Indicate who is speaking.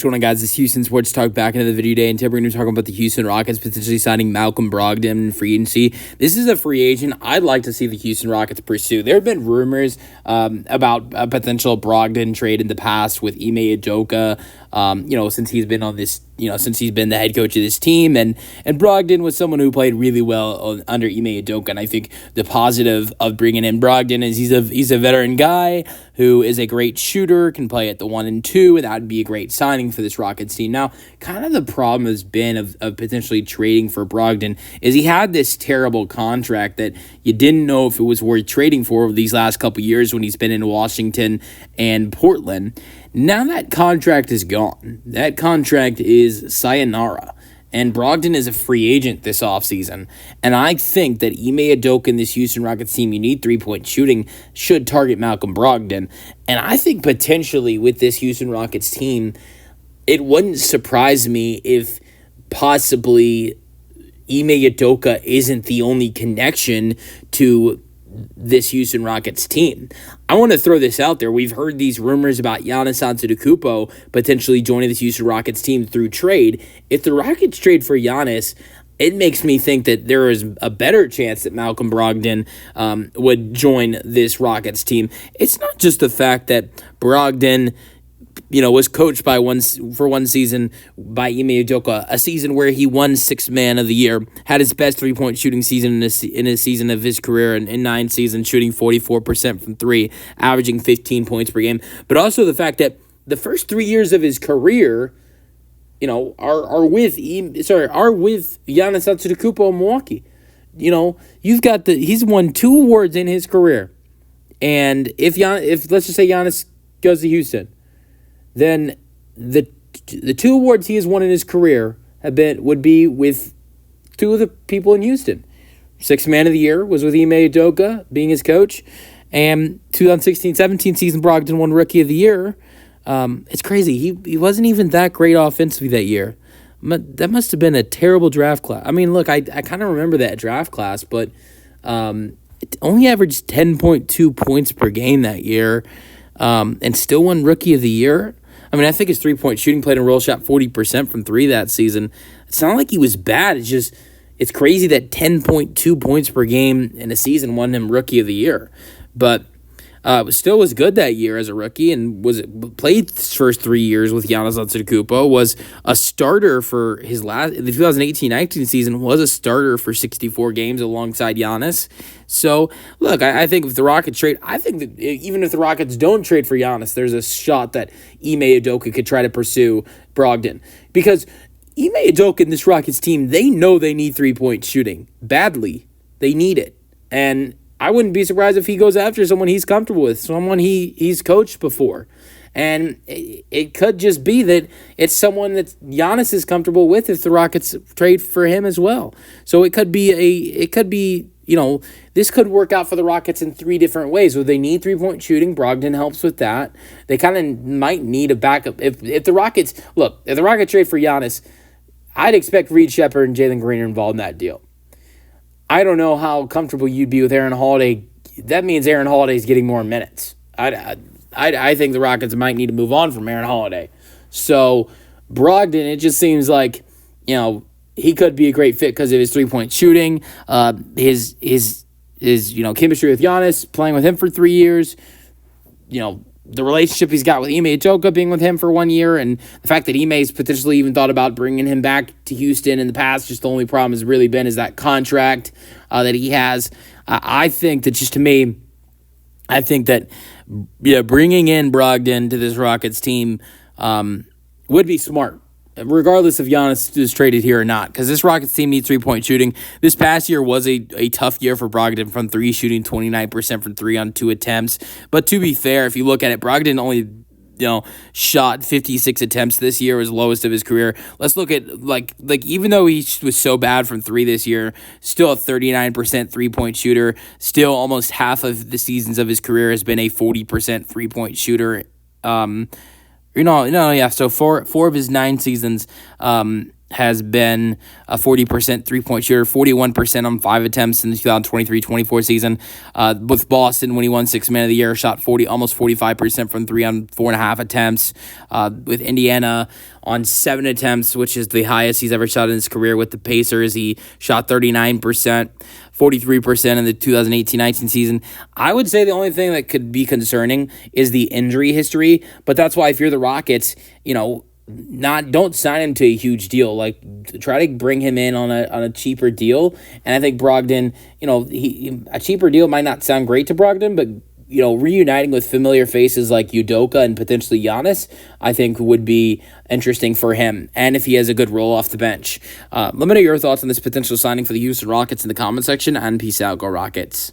Speaker 1: What's going on, guys? This is Houston Sports Talk back into the video today, and today we're going to be talking about the Houston Rockets potentially signing Malcom Brogdon in free agency. This is a free agent I'd like to see the Houston Rockets pursue. There have been rumors about a potential Brogdon trade in the past with Ime Udoka, since he's been on this, since he's been the head coach of this team, and Brogdon was someone who played really well under Ime Udoka, and I think the positive of bringing in Brogdon is he's a veteran guy who is a great shooter, can play at the 1 and 2, and that would be a great signing for this Rockets team. Now, kind of the problem has been of potentially trading for Brogdon is he had this terrible contract that you didn't know if it was worth trading for over these last couple years when he's been in Washington and Portland. Now that contract is gone. That contract is sayonara. And Brogdon is a free agent this offseason. And I think that Ime Udoka and this Houston Rockets team, you need three-point shooting, should target Malcom Brogdon. And I think potentially with this Houston Rockets team, it wouldn't surprise me if possibly Ime Udoka isn't the only connection to this Houston Rockets team. I want to throw this out there. We've heard these rumors about Giannis Antetokounmpo potentially joining this Houston Rockets team through trade. If the Rockets trade for Giannis, it makes me think that there is a better chance that Malcom Brogdon would join this Rockets team. It's not just the fact that Brogdon was coached for one season by Ime Udoka, a season where he won Sixth Man of the Year, had his best three-point shooting season in a season of his career in 9 seasons, shooting 44% from three, averaging 15 points per game. But also the fact that the first 3 years of his career, are with Giannis Antetokounmpo in Milwaukee. He's won 2 awards in his career, and if let's just say Giannis goes to Houston, then the 2 awards he has won in his career would be with 2 of the people in Houston. Sixth Man of the Year was with Ime Udoka being his coach, and 2016-17 season Brogdon won Rookie of the Year. It's crazy. He wasn't even that great offensively that year. That must have been a terrible draft class. I mean, look, I kind of remember that draft class, but it only averaged 10.2 points per game that year, and still won Rookie of the Year. I mean, I think his three-point shooting played and roll shot 40% from 3 that season. It's not like he was bad. It's crazy that 10.2 points per game in a season won him Rookie of the Year. But still was good that year as a rookie, and played his first 3 years with Giannis Antetokounmpo, was a starter for the 2018-19 season, was a starter for 64 games alongside Giannis. So, look, I think if the Rockets trade, I think that even if the Rockets don't trade for Giannis, there's a shot that Ime Udoka could try to pursue Brogdon. Because Ime Udoka and this Rockets team, they know they need three-point shooting badly. They need it. And I wouldn't be surprised if he goes after someone he's comfortable with, someone he's coached before. And it could just be that it's someone that Giannis is comfortable with if the Rockets trade for him as well. So this could work out for the Rockets in 3 different ways. Where they need three-point shooting, Brogdon helps with that. They kind of might need a backup. If the Rockets trade for Giannis, I'd expect Reed Shepherd and Jalen Green are involved in that deal. I don't know how comfortable you'd be with Aaron Holiday. That means Aaron Holiday's getting more minutes. I think the Rockets might need to move on from Aaron Holiday. So Brogdon, it just seems like, he could be a great fit because of his three-point shooting, his chemistry with Giannis, playing with him for 3 years, the relationship he's got with Ime Udoka being with him for 1 year, and the fact that Ime's potentially even thought about bringing him back to Houston in the past. Just the only problem has really been is that contract that he has. I think that bringing in Brogdon to this Rockets team would be smart, regardless if Giannis is traded here or not, because this Rockets team needs three-point shooting. This past year was a tough year for Brogdon from 3, shooting 29% from 3 on 2 attempts. But to be fair, if you look at it, Brogdon only shot 56 attempts this year, was lowest of his career. Let's look at, like even though he was so bad from 3 this year, still a 39% three-point shooter. Still almost half of the seasons of his career has been a 40% three-point shooter. So 4 of his 9 seasons, has been a 40% three-point shooter, 41% on 5 attempts in the 2023-24 season. With Boston, when he won Sixth Man of the Year, shot almost 45% from 3 on 4.5 attempts. With Indiana on 7 attempts, which is the highest he's ever shot in his career. With the Pacers, he shot 39%. 43% in the 2018-19 season. I would say the only thing that could be concerning is the injury history, but that's why if you're the Rockets, don't sign him to a huge deal. Like, try to bring him in on a cheaper deal. And I think Brogdon, a cheaper deal might not sound great to Brogdon, but reuniting with familiar faces like Udoka and potentially Giannis, I think would be interesting for him. And if he has a good role off the bench. Let me know your thoughts on this potential signing for the Houston Rockets in the comment section, and peace out, go Rockets.